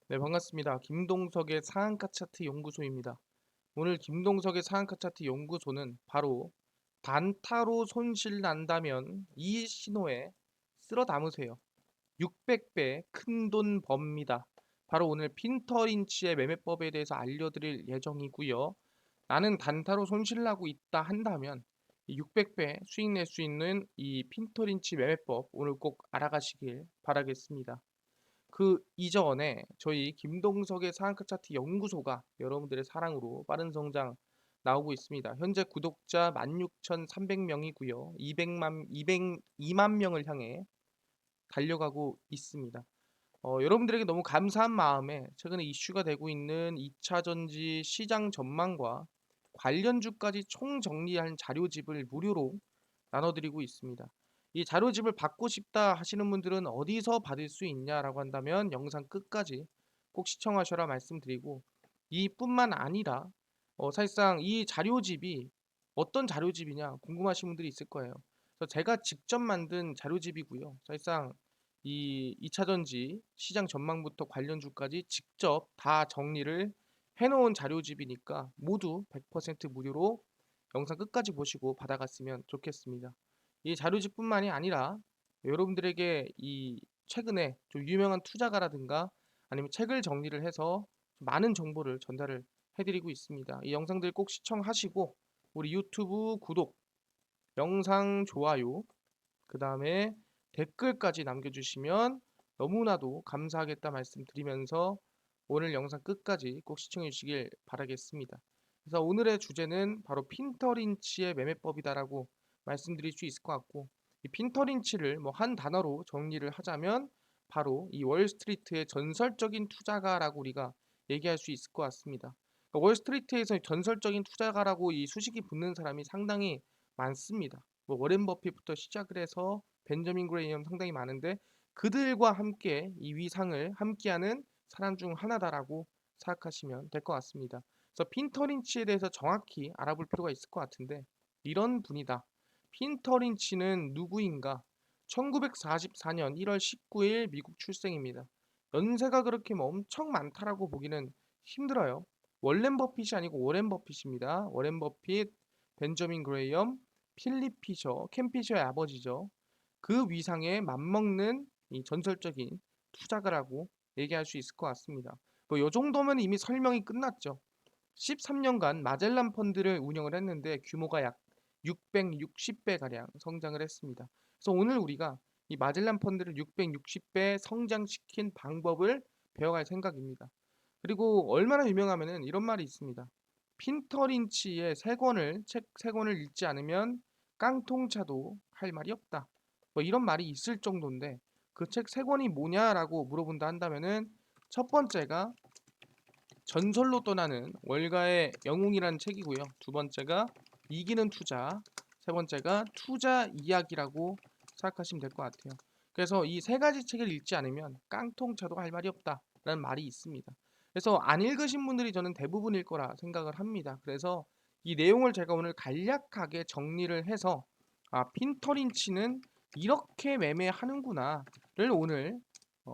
네, 반갑습니다. 김동석의 상한가 차트 연구소입니다. 오늘 김동석의 상한가 차트 연구소는 바로 단타로 손실 난다면 이 신호에 쓸어 담으세요. 600배 큰돈 법니다. 바로 오늘 핀터린치의 매매법에 대해서 알려드릴 예정이고요. 나는 단타로 손실 나고 있다 한다면 600배 수익 낼 수 있는 이 핀터린치 매매법 오늘 꼭 알아가시길 바라겠습니다. 그 이전에 저희 김동석의 상한가 차트 연구소가 여러분들의 사랑으로 빠른 성장 나오고 있습니다. 현재 구독자 16,300명이고요. 202만 명을 향해 달려가고 있습니다. 여러분들에게 너무 감사한 마음에 최근에 이슈가 되고 있는 2차 전지 시장 전망과 관련주까지 총정리한 자료집을 무료로 나눠드리고 있습니다. 이 자료집을 받고 싶다 하시는 분들은 어디서 받을 수 있냐라고 한다면 영상 끝까지 꼭 시청하셔라 말씀드리고, 이뿐만 아니라 사실상 이 자료집이 어떤 자료집이냐 궁금하신 분들이 있을 거예요. 그래서 제가 직접 만든 자료집이고요. 사실상 이 2차 전지 시장 전망부터 관련주까지 직접 다 정리를 해놓은 자료집이니까 모두 100% 무료로 영상 끝까지 보시고 받아갔으면 좋겠습니다. 이 자료집뿐만이 아니라 여러분들에게 이 최근에 좀 유명한 투자가라든가 아니면 책을 정리를 해서 많은 정보를 전달을 해드리고 있습니다. 이 영상들 꼭 시청하시고 우리 유튜브 구독, 영상 좋아요, 그 다음에 댓글까지 남겨주시면 너무나도 감사하겠다 말씀드리면서 오늘 영상 끝까지 꼭 시청해 주시길 바라겠습니다. 그래서 오늘의 주제는 바로 핀터린치의 매매법이다라고 말씀드릴 수 있을 것 같고, 이 핀터린치를 뭐 한 단어로 정리를 하자면 바로 이 월스트리트의 전설적인 투자가라고 우리가 얘기할 수 있을 것 같습니다. 그러니까 월스트리트에서 전설적인 투자가라고 이 수식이 붙는 사람이 상당히 많습니다. 뭐 워렌 버핏부터 시작을 해서 벤저민 그레이엄 상당히 많은데, 그들과 함께 이 위상을 함께하는 사람 중 하나다라고 생각하시면 될 것 같습니다. 그래서 핀터린치에 대해서 정확히 알아볼 필요가 있을 것 같은데, 이런 분이다. 핀터린치는 누구인가? 1944년 1월 19일 미국 출생입니다. 연세가 그렇게 뭐 엄청 많다라고 보기는 힘들어요. 월렌 버핏이 아니고 워렌 버핏입니다. 워렌 버핏, 벤저민 그레이엄, 필립 피셔, 캠 피셔의 아버지죠. 그 위상에 맞먹는 이 전설적인 투자가라고 얘기할 수 있을 것 같습니다. 뭐 요 정도면 이미 설명이 끝났죠. 13년간 마젤란 펀드를 운영을 했는데 규모가 약 660배 가량 성장을 했습니다. 그래서 오늘 우리가 이 마젤란 펀드를 660배 성장시킨 방법을 배워갈 생각입니다. 그리고 얼마나 유명하면은 이런 말이 있습니다. 핀터린치의 책 세 권을 읽지 않으면 깡통차도 할 말이 없다. 뭐 이런 말이 있을 정도인데, 그 책 세 권이 뭐냐라고 물어본다 한다면은 첫 번째가 전설로 떠나는 월가의 영웅이라는 책이고요. 두 번째가 이기는 투자, 세 번째가 투자 이야기라고 생각하시면 될 것 같아요. 그래서 이 세 가지 책을 읽지 않으면 깡통차도 할 말이 없다라는 말이 있습니다. 그래서 안 읽으신 분들이 저는 대부분일 거라 생각을 합니다. 그래서 이 내용을 제가 오늘 간략하게 정리를 해서 핀터린치는 이렇게 매매하는구나를 오늘 어,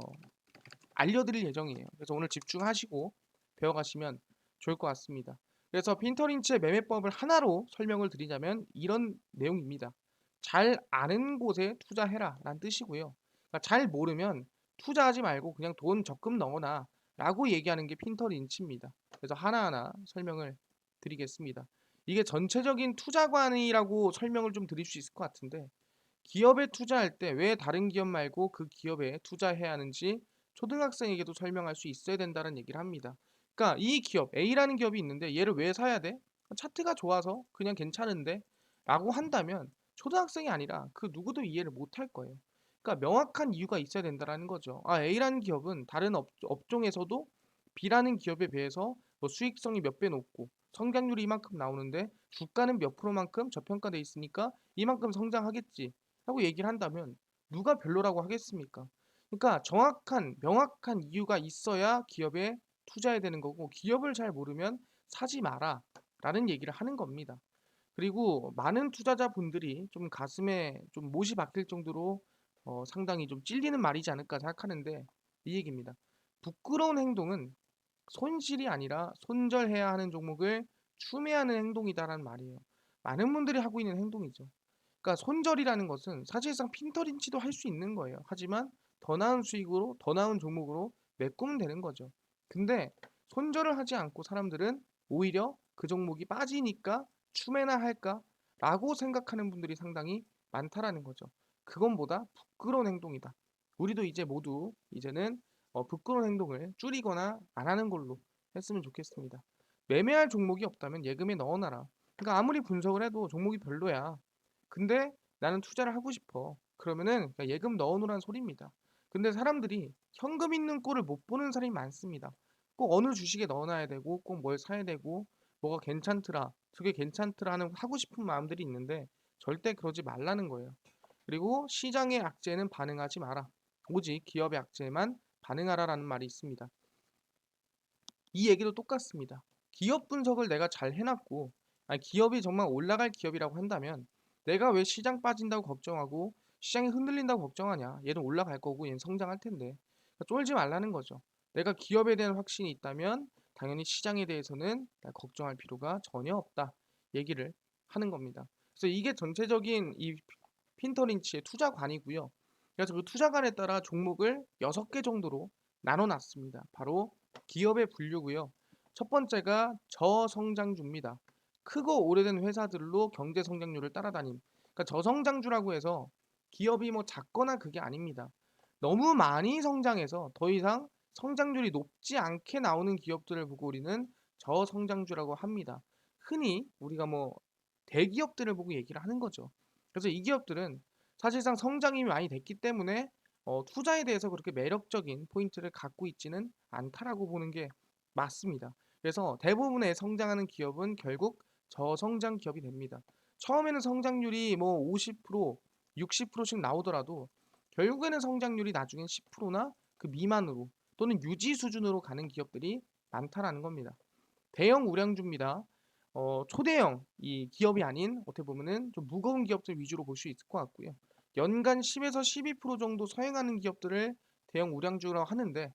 알려드릴 예정이에요. 그래서 오늘 집중하시고 배워가시면 좋을 것 같습니다. 그래서 핀터린치의 매매법을 하나로 설명을 드리자면 이런 내용입니다. 잘 아는 곳에 투자해라 라는 뜻이고요. 그러니까 잘 모르면 투자하지 말고 그냥 돈 적금 넣어놔 라고 얘기하는 게 핀터린치입니다. 그래서 하나하나 설명을 드리겠습니다. 이게 전체적인 투자관이라고 설명을 좀 드릴 수 있을 것 같은데, 기업에 투자할 때 왜 다른 기업 말고 그 기업에 투자해야 하는지 초등학생에게도 설명할 수 있어야 된다는 얘기를 합니다. 그러니까 이 기업 A라는 기업이 있는데 얘를 왜 사야 돼? 차트가 좋아서 그냥 괜찮은데 라고 한다면 초등학생이 아니라 그 누구도 이해를 못할 거예요. 그러니까 명확한 이유가 있어야 된다는 거죠. A라는 기업은 다른 업종에서도 B라는 기업에 비해서 뭐 수익성이 몇 배 높고 성장률이 이만큼 나오는데 주가는 몇 프로만큼 저평가돼 있으니까 이만큼 성장하겠지 하고 얘기를 한다면 누가 별로라고 하겠습니까? 그러니까 정확한 명확한 이유가 있어야 기업에 투자해야 되는 거고, 기업을 잘 모르면 사지 마라 라는 얘기를 하는 겁니다. 그리고 많은 투자자분들이 좀 가슴에 좀 못이 박힐 정도로 상당히 좀 찔리는 말이지 않을까 생각하는데 이 얘기입니다. 부끄러운 행동은 손실이 아니라 손절해야 하는 종목을 추매하는 행동이다라는 말이에요. 많은 분들이 하고 있는 행동이죠. 그러니까 손절이라는 것은 사실상 핀터린치도 할 수 있는 거예요. 하지만 더 나은 수익으로 더 나은 종목으로 메꾸면 되는 거죠. 근데 손절을 하지 않고 사람들은 오히려 그 종목이 빠지니까 추매나 할까라고 생각하는 분들이 상당히 많다라는 거죠. 그건보다 부끄러운 행동이다. 우리도 이제 모두 이제는 부끄러운 행동을 줄이거나 안 하는 걸로 했으면 좋겠습니다. 매매할 종목이 없다면 예금에 넣어놔라. 그러니까 아무리 분석을 해도 종목이 별로야. 근데 나는 투자를 하고 싶어. 그러면은 그냥 예금 넣어놓으란 소리입니다. 근데 사람들이 현금 있는 꼴을 못 보는 사람이 많습니다. 꼭 어느 주식에 넣어놔야 되고 꼭 뭘 사야 되고 뭐가 괜찮더라 저게 괜찮더라 하는 하고 싶은 마음들이 있는데 절대 그러지 말라는 거예요. 그리고 시장의 악재는 반응하지 마라. 오직 기업의 악재에만 반응하라라는 말이 있습니다. 이 얘기도 똑같습니다. 기업 분석을 내가 잘 해놨고, 아니, 기업이 정말 올라갈 기업이라고 한다면, 내가 왜 시장 빠진다고 걱정하고, 시장이 흔들린다고 걱정하냐? 얘는 올라갈 거고, 얘는 성장할 텐데. 그러니까 쫄지 말라는 거죠. 내가 기업에 대한 확신이 있다면, 당연히 시장에 대해서는 걱정할 필요가 전혀 없다. 얘기를 하는 겁니다. 그래서 이게 전체적인 이 핀터린치의 투자관이고요. 그래서 그 투자관에 따라 종목을 6개 정도로 나눠 놨습니다. 바로 기업의 분류고요. 첫 번째가 저성장주입니다. 크고 오래된 회사들로 경제 성장률을 따라다님. 그러니까 저성장주라고 해서 기업이 뭐 작거나 그게 아닙니다. 너무 많이 성장해서 더 이상 성장률이 높지 않게 나오는 기업들을 보고 우리는 저성장주라고 합니다. 흔히 우리가 뭐 대기업들을 보고 얘기를 하는 거죠. 그래서 이 기업들은 사실상 성장이 많이 됐기 때문에 투자에 대해서 그렇게 매력적인 포인트를 갖고 있지는 않다라고 보는 게 맞습니다. 그래서 대부분의 성장하는 기업은 결국 저성장 기업이 됩니다. 처음에는 성장률이 뭐 50%, 60%씩 나오더라도 결국에는 성장률이 나중엔 10%나 그 미만으로 또는 유지 수준으로 가는 기업들이 많다라는 겁니다. 대형 우량주입니다. 초대형 이 기업이 아닌 어떻게 보면은 좀 무거운 기업들 위주로 볼 수 있을 것 같고요. 연간 10에서 12% 정도 서행하는 기업들을 대형 우량주라고 하는데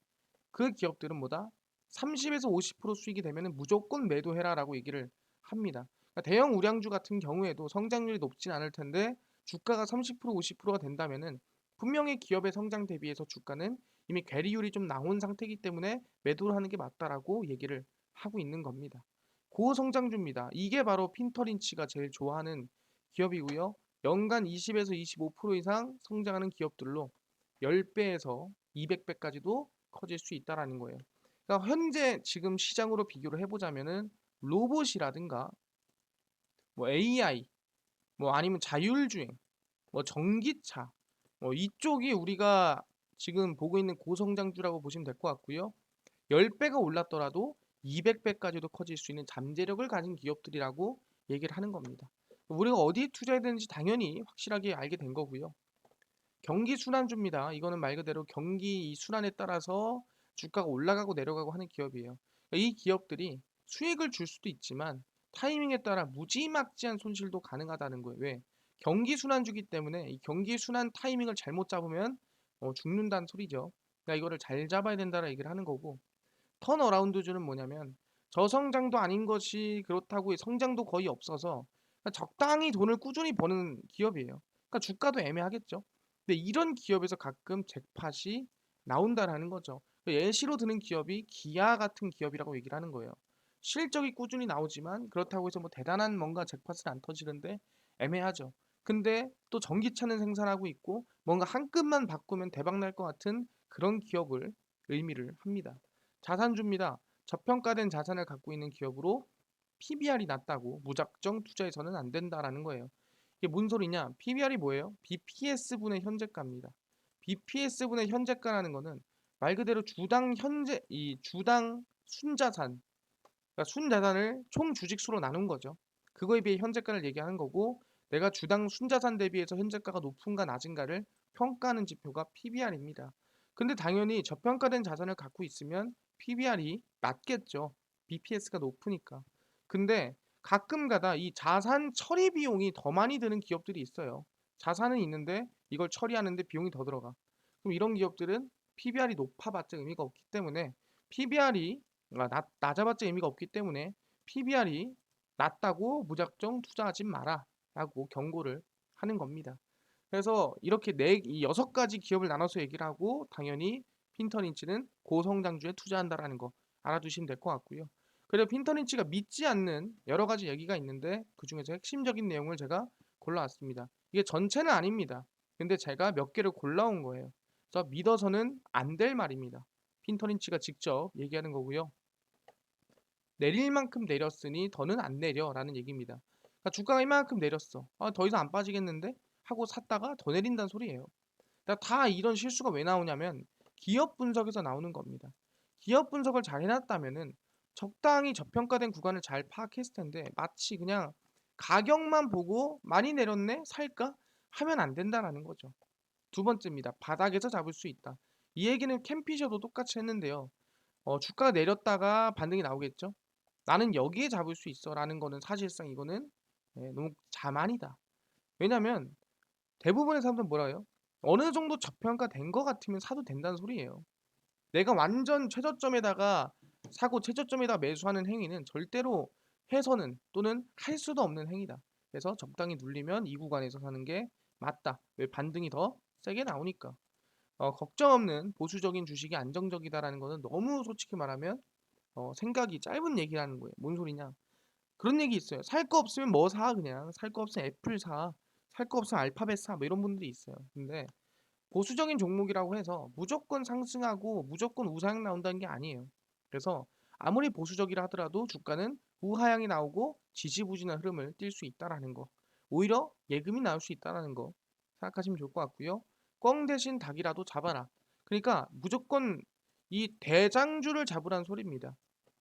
그 기업들은 뭐다? 30에서 50% 수익이 되면은 무조건 매도해라라고 얘기를 합니다. 그러니까 대형 우량주 같은 경우에도 성장률이 높진 않을 텐데 주가가 30% 50%가 된다면은 분명히 기업의 성장 대비해서 주가는 이미 괴리율이 좀 나온 상태이기 때문에 매도를 하는 게 맞다라고 얘기를 하고 있는 겁니다. 고성장주입니다. 이게 바로 핀터린치가 제일 좋아하는 기업이고요. 연간 20에서 25% 이상 성장하는 기업들로 10배에서 200배까지도 커질 수 있다라는 거예요. 그러니까 현재 지금 시장으로 비교를 해보자면은 로봇이라든가 뭐 AI, 뭐 아니면 자율주행, 뭐 전기차, 뭐 이쪽이 우리가 지금 보고 있는 고성장주라고 보시면 될 것 같고요. 10배가 올랐더라도 200배까지도 커질 수 있는 잠재력을 가진 기업들이라고 얘기를 하는 겁니다. 우리가 어디에 투자해야 되는지 당연히 확실하게 알게 된 거고요. 경기 순환주입니다. 이거는 말 그대로 경기 이 순환에 따라서 주가가 올라가고 내려가고 하는 기업이에요. 이 기업들이 수익을 줄 수도 있지만 타이밍에 따라 무지막지한 손실도 가능하다는 거예요. 왜? 경기 순환주기 때문에 이 경기 순환 타이밍을 잘못 잡으면 죽는다는 소리죠. 그러니까 이거를 잘 잡아야 된다는 얘기를 하는 거고 턴어라운드주는 뭐냐면 저성장도 아닌 것이 그렇다고 성장도 거의 없어서 적당히 돈을 꾸준히 버는 기업이에요. 그러니까 주가도 애매하겠죠. 근데 이런 기업에서 가끔 잭팟이 나온다라는 거죠. 예시로 드는 기업이 기아 같은 기업이라고 얘기를 하는 거예요. 실적이 꾸준히 나오지만 그렇다고 해서 뭐 대단한 뭔가 잭팟은 안 터지는데 애매하죠. 근데 또 전기차는 생산하고 있고 뭔가 한 끗만 바꾸면 대박 날 것 같은 그런 기업을 의미를 합니다. 자산주입니다. 저평가된 자산을 갖고 있는 기업으로 PBR이 낮다고 무작정 투자해서는 안 된다라는 거예요. 이게 뭔 소리냐? PBR이 뭐예요? BPS분의 현재가입니다. BPS분의 현재가라는 거는 말 그대로 주당 현재 이 주당 순자산, 그러니까 순자산을 총 주식수로 나눈 거죠. 그거에 비해 현재가를 얘기하는 거고 내가 주당 순자산 대비해서 현재가가 높은가 낮은가를 평가하는 지표가 PBR입니다. 근데 당연히 저평가된 자산을 갖고 있으면 PBR이 낮겠죠. BPS가 높으니까. 근데 가끔가다 이 자산 처리 비용이 더 많이 드는 기업들이 있어요. 자산은 있는데 이걸 처리하는데 비용이 더 들어가. 그럼 이런 기업들은 PBR이 높아봤자 의미가 없기 때문에 PBR이 낮아봤자 의미가 없기 때문에 PBR이 낮다고 무작정 투자하지 마라라고 경고를 하는 겁니다. 그래서 이렇게 이 6가지 기업을 나눠서 얘기를 하고 당연히 핀터린치는 고성장주에 투자한다라는 거 알아두시면 될 것 같고요. 그리고 핀터린치가 믿지 않는 여러 가지 얘기가 있는데 그중에서 핵심적인 내용을 제가 골라왔습니다. 이게 전체는 아닙니다. 근데 제가 몇 개를 골라온 거예요. 그래서 믿어서는 안 될 말입니다. 핀터린치가 직접 얘기하는 거고요. 내릴 만큼 내렸으니 더는 안 내려라는 얘기입니다. 그러니까 주가가 이만큼 내렸어. 더 이상 안 빠지겠는데? 하고 샀다가 더 내린다는 소리예요. 그러니까 다 이런 실수가 왜 나오냐면 기업 분석에서 나오는 겁니다. 기업 분석을 잘 해놨다면은 적당히 저평가된 구간을 잘 파악했을 텐데 마치 그냥 가격만 보고 많이 내렸네? 살까? 하면 안 된다라는 거죠. 두 번째입니다. 바닥에서 잡을 수 있다. 이 얘기는 캠피셔도 똑같이 했는데요. 주가가 내렸다가 반등이 나오겠죠? 나는 여기에 잡을 수 있어 라는 거는 사실상 이거는 너무 자만이다. 왜냐면 대부분의 사람들은 뭐라 해요? 어느 정도 저평가된 것 같으면 사도 된다는 소리예요. 내가 완전 최저점에다가 사고 최저점에다 매수하는 행위는 절대로 해서는 또는 할 수도 없는 행위다. 그래서 적당히 눌리면 이 구간에서 사는 게 맞다. 왜 반등이 더 세게 나오니까. 걱정 없는 보수적인 주식이 안정적이다라는 거는 너무 솔직히 말하면 생각이 짧은 얘기라는 거예요. 뭔 소리냐? 그런 얘기 있어요. 살 거 없으면 뭐 사? 그냥 살 거 없으면 애플 사. 살 거 없으면 알파벳 사. 뭐 이런 분들이 있어요. 근데 보수적인 종목이라고 해서 무조건 상승하고 무조건 우상향 나온다는 게 아니에요. 그래서 아무리 보수적이라 하더라도 주가는 우하향이 나오고 지지부진한 흐름을 띌 수 있다라는 거. 오히려 예금이 나올 수 있다라는 거 생각하시면 좋을 것 같고요. 꽝 대신 닭이라도 잡아라. 그러니까 무조건 이 대장주를 잡으라는 소리입니다.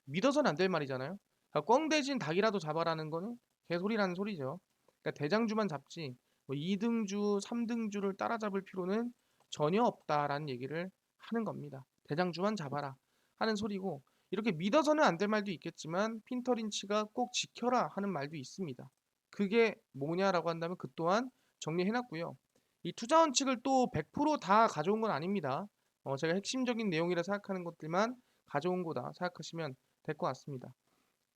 믿어서는 안 될 말이잖아요. 그러니까 꽝 대신 닭이라도 잡아라는 거는 개소리라는 소리죠. 그러니까 대장주만 잡지 뭐 2등주, 3등주를 따라잡을 필요는 전혀 없다라는 얘기를 하는 겁니다. 대장주만 잡아라 하는 소리고 이렇게 믿어서는 안 될 말도 있겠지만 핀터린치가 꼭 지켜라 하는 말도 있습니다. 그게 뭐냐라고 한다면 그 또한 정리해놨고요. 이 투자 원칙을 또 100%다 가져온 건 아닙니다. 제가 핵심적인 내용이라 생각하는 것들만 가져온 거다 생각하시면 될 것 같습니다.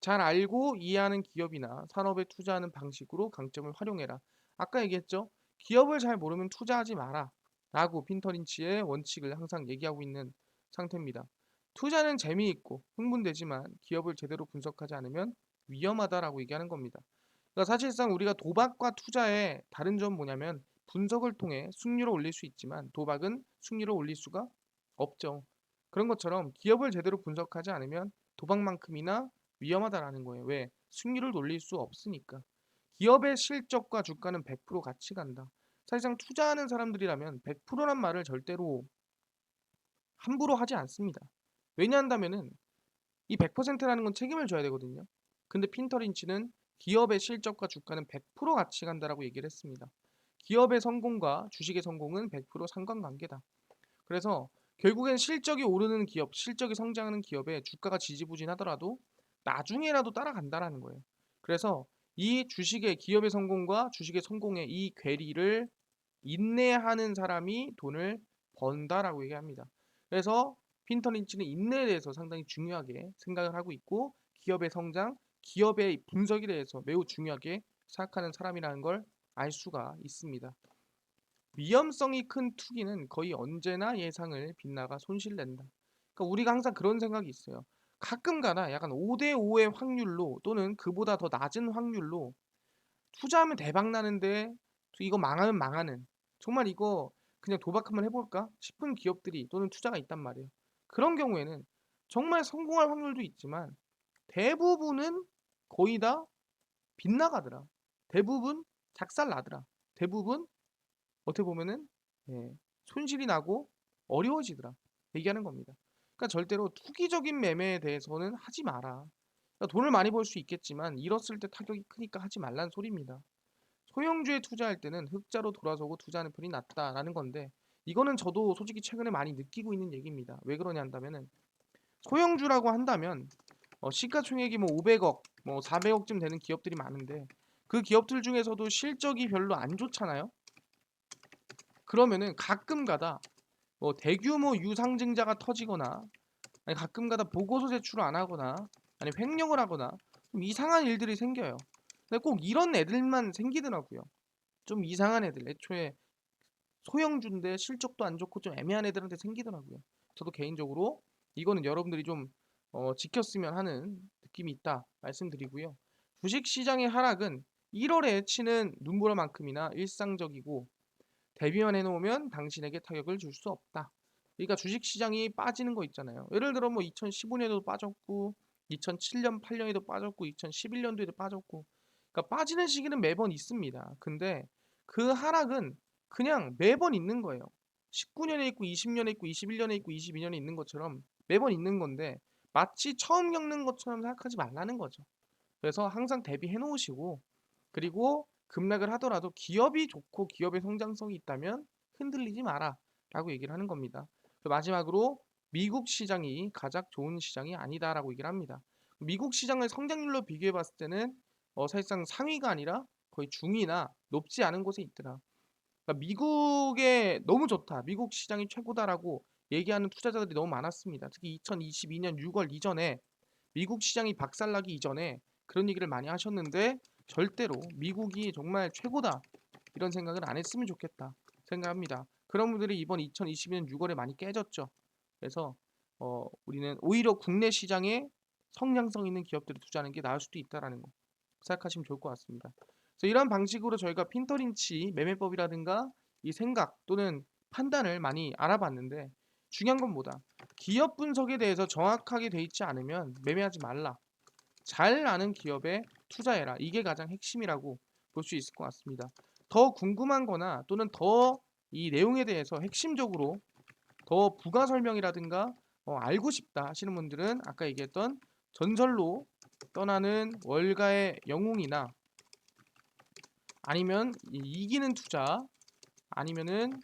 잘 알고 이해하는 기업이나 산업에 투자하는 방식으로 강점을 활용해라. 아까 얘기했죠? 기업을 잘 모르면 투자하지 마라. 라고 핀터린치의 원칙을 항상 얘기하고 있는 상태입니다. 투자는 재미있고 흥분되지만 기업을 제대로 분석하지 않으면 위험하다라고 얘기하는 겁니다. 그러니까 사실상 우리가 도박과 투자의 다른 점은 뭐냐면 분석을 통해 승률을 올릴 수 있지만 도박은 승률을 올릴 수가 없죠. 그런 것처럼 기업을 제대로 분석하지 않으면 도박만큼이나 위험하다라는 거예요. 왜? 승률을 놀릴 수 없으니까. 기업의 실적과 주가는 100% 같이 간다. 사실상 투자하는 사람들이라면 100%란 말을 절대로 함부로 하지 않습니다. 왜냐한다면은 이 100%라는 건 책임을 져야 되거든요. 근데 핀터린치는 기업의 실적과 주가는 100% 같이 간다라고 얘기를 했습니다. 기업의 성공과 주식의 성공은 100% 상관관계다. 그래서 결국엔 실적이 오르는 기업, 실적이 성장하는 기업에 주가가 지지부진하더라도 나중에라도 따라간다라는 거예요. 그래서 이 주식의 기업의 성공과 주식의 성공의 이 괴리를 인내하는 사람이 돈을 번다라고 얘기합니다. 그래서 핀터린치는 인내에 대해서 상당히 중요하게 생각을 하고 있고 기업의 성장, 기업의 분석에 대해서 매우 중요하게 생각하는 사람이라는 걸 알 수가 있습니다. 위험성이 큰 투기는 거의 언제나 예상을 빗나가 손실낸다. 그러니까 우리가 항상 그런 생각이 있어요. 가끔가다 약간 5대5의 확률로 또는 그보다 더 낮은 확률로 투자하면 대박 나는데 이거 망하면 망하는 정말 이거 그냥 도박 한번 해볼까 싶은 기업들이 또는 투자가 있단 말이에요. 그런 경우에는 정말 성공할 확률도 있지만 대부분은 거의 다 빗나가더라. 대부분 작살나더라. 대부분 어떻게 보면은 손실이 나고 어려워지더라. 얘기하는 겁니다. 그러니까 절대로 투기적인 매매에 대해서는 하지 마라. 그러니까 돈을 많이 벌 수 있겠지만 잃었을 때 타격이 크니까 하지 말란 소리입니다. 소형주에 투자할 때는 흑자로 돌아서고 투자하는 편이 낫다라는 건데 이거는 저도 솔직히 최근에 많이 느끼고 있는 얘기입니다. 왜 그러냐 한다면은 소형주라고 한다면 시가총액이 뭐 500억, 뭐 400억쯤 되는 기업들이 많은데 그 기업들 중에서도 실적이 별로 안 좋잖아요. 그러면은 가끔가다 뭐 대규모 유상증자가 터지거나 아니 가끔가다 보고서 제출을 안 하거나 아니 횡령을 하거나 좀 이상한 일들이 생겨요. 근데 꼭 이런 애들만 생기더라고요. 좀 이상한 애들, 애초에 소형주인데 실적도 안 좋고 좀 애매한 애들한테 생기더라고요. 저도 개인적으로 이거는 여러분들이 좀 지켰으면 하는 느낌이 있다 말씀드리고요. 주식시장의 하락은 1월에 치는 눈보라만큼이나 일상적이고 대비만 해놓으면 당신에게 타격을 줄 수 없다. 그러니까 주식시장이 빠지는 거 있잖아요. 예를 들어 뭐 2015년에도 빠졌고 2007년, 8년에도 빠졌고 2011년도에도 빠졌고 그러니까 빠지는 시기는 매번 있습니다. 근데 그 하락은 그냥 매번 있는 거예요. 19년에 있고 20년에 있고 21년에 있고 22년에 있는 것처럼 매번 있는 건데 마치 처음 겪는 것처럼 생각하지 말라는 거죠. 그래서 항상 대비해 놓으시고 그리고 급락을 하더라도 기업이 좋고 기업의 성장성이 있다면 흔들리지 마라 라고 얘기를 하는 겁니다. 마지막으로 미국 시장이 가장 좋은 시장이 아니다라고 얘기를 합니다. 미국 시장을 성장률로 비교해 봤을 때는 사실상 상위가 아니라 거의 중위나 높지 않은 곳에 있더라. 그러니까 미국에 너무 좋다. 미국 시장이 최고다라고 얘기하는 투자자들이 너무 많았습니다. 특히 2022년 6월 이전에 미국 시장이 박살나기 이전에 그런 얘기를 많이 하셨는데 절대로 미국이 정말 최고다 이런 생각을 안 했으면 좋겠다 생각합니다. 그런 분들이 이번 2022년 6월에 많이 깨졌죠. 그래서 우리는 오히려 국내 시장에 성장성 있는 기업들을 투자하는 게 나을 수도 있다라는 거 생각하시면 좋을 것 같습니다. 그래서 이런 방식으로 저희가 핀터린치 매매법이라든가 이 생각 또는 판단을 많이 알아봤는데 중요한 건 뭐다? 기업 분석에 대해서 정확하게 돼 있지 않으면 매매하지 말라. 잘 아는 기업에 투자해라. 이게 가장 핵심이라고 볼 수 있을 것 같습니다. 더 궁금한 거나 또는 더 이 내용에 대해서 핵심적으로 더 부가 설명이라든가 알고 싶다 하시는 분들은 아까 얘기했던 전설로 떠나는 월가의 영웅이나 아니면 이기는 투자 아니면은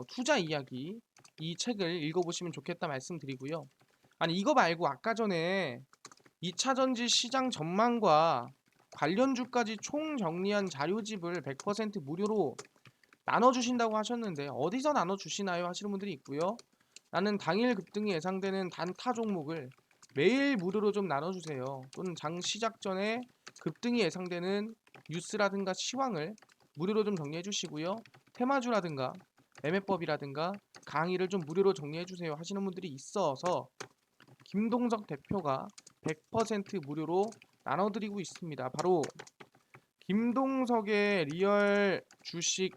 투자 이야기 이 책을 읽어보시면 좋겠다 말씀드리고요. 아니 이거 말고 아까 전에 2차전지 시장 전망과 관련주까지 총 정리한 자료집을 100% 무료로 나눠주신다고 하셨는데 어디서 나눠주시나요? 하시는 분들이 있고요. 나는 당일 급등이 예상되는 단타 종목을 매일 무료로 좀 나눠주세요. 또는 장 시작 전에 급등이 예상되는 뉴스라든가 시황을 무료로 좀 정리해 주시고요. 테마주라든가 매매법이라든가 강의를 좀 무료로 정리해 주세요 하시는 분들이 있어서 김동석 대표가 100% 무료로 나눠드리고 있습니다. 바로 김동석의 리얼 주식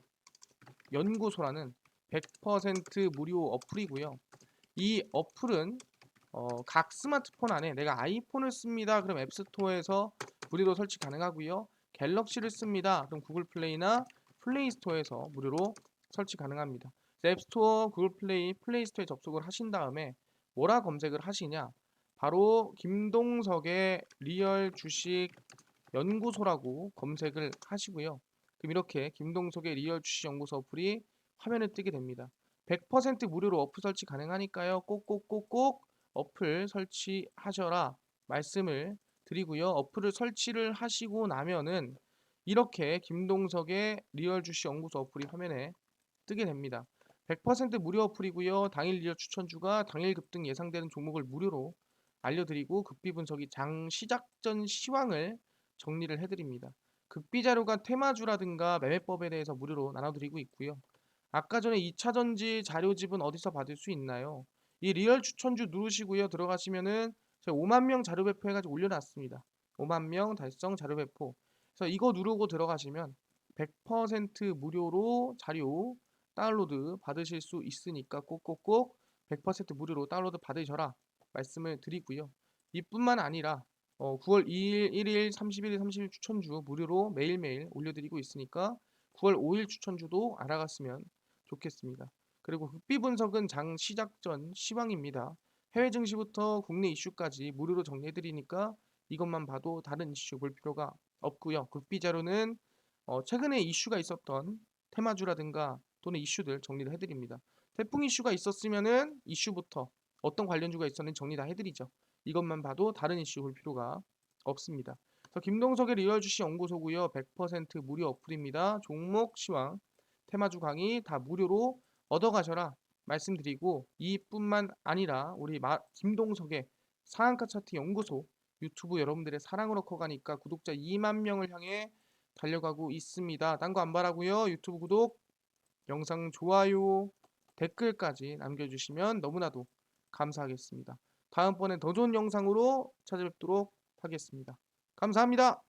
연구소라는 100% 무료 어플이고요. 이 어플은 각 스마트폰 안에 내가 아이폰을 씁니다. 그럼 앱스토어에서 무료로 설치 가능하고요. 갤럭시를 씁니다. 그럼 구글 플레이나 플레이 스토어에서 무료로 설치 가능합니다. 앱스토어, 구글 플레이, 플레이 스토어에 접속을 하신 다음에 뭐라 검색을 하시냐? 바로 김동석의 리얼 주식 연구소라고 검색을 하시고요. 그럼 이렇게 김동석의 리얼 주식 연구소 어플이 화면에 뜨게 됩니다. 100% 무료로 어플 설치 가능하니까요. 꼭꼭꼭꼭 어플 설치하셔라 말씀을 드리고요. 어플을 설치를 하시고 나면은 이렇게 김동석의 리얼 주식 연구소 어플이 화면에 뜨게 됩니다. 100% 무료 어플이고요. 당일 리얼 추천주가 당일 급등 예상되는 종목을 무료로 알려드리고 급비 분석이 장 시작 전 시황을 정리를 해드립니다. 급비 자료가 테마주라든가 매매법에 대해서 무료로 나눠드리고 있고요. 아까 전에 2차전지 자료집은 어디서 받을 수 있나요? 이 리얼 추천주 누르시고요. 들어가시면은 제가 5만 명 자료 배포해가지고 올려놨습니다. 5만 명 달성 자료 배포. 그래서 이거 누르고 들어가시면 100% 무료로 자료 다운로드 받으실 수 있으니까 꼭꼭꼭 100% 무료로 다운로드 받으셔라 말씀을 드리고요. 이뿐만 아니라 9월 2일, 1일, 31일, 30일 추천주 무료로 매일매일 올려드리고 있으니까 9월 5일 추천주도 알아갔으면 좋겠습니다. 그리고 흑비 분석은 장 시작 전 시황입니다. 해외 증시부터 국내 이슈까지 무료로 정리해드리니까 이것만 봐도 다른 이슈 볼 필요가 없고요. 극비 자료는 최근에 이슈가 있었던 테마주라든가 또는 이슈들 정리를 해드립니다. 태풍 이슈가 있었으면은 이슈부터 어떤 관련주가 있었는지 정리 다 해드리죠. 이것만 봐도 다른 이슈 볼 필요가 없습니다. 그래서 김동석의 리얼 주식 연구소고요. 100% 무료 어플입니다. 종목 시황 테마주 강의 다 무료로 얻어가셔라 말씀드리고 이뿐만 아니라 우리 김동석의 상한가 차트 연구소 유튜브 여러분들의 사랑으로 커가니까 구독자 2만 명을 향해 달려가고 있습니다. 딴 거 안 바라고요. 유튜브 구독, 영상 좋아요, 댓글까지 남겨주시면 너무나도 감사하겠습니다. 다음번엔 더 좋은 영상으로 찾아뵙도록 하겠습니다. 감사합니다.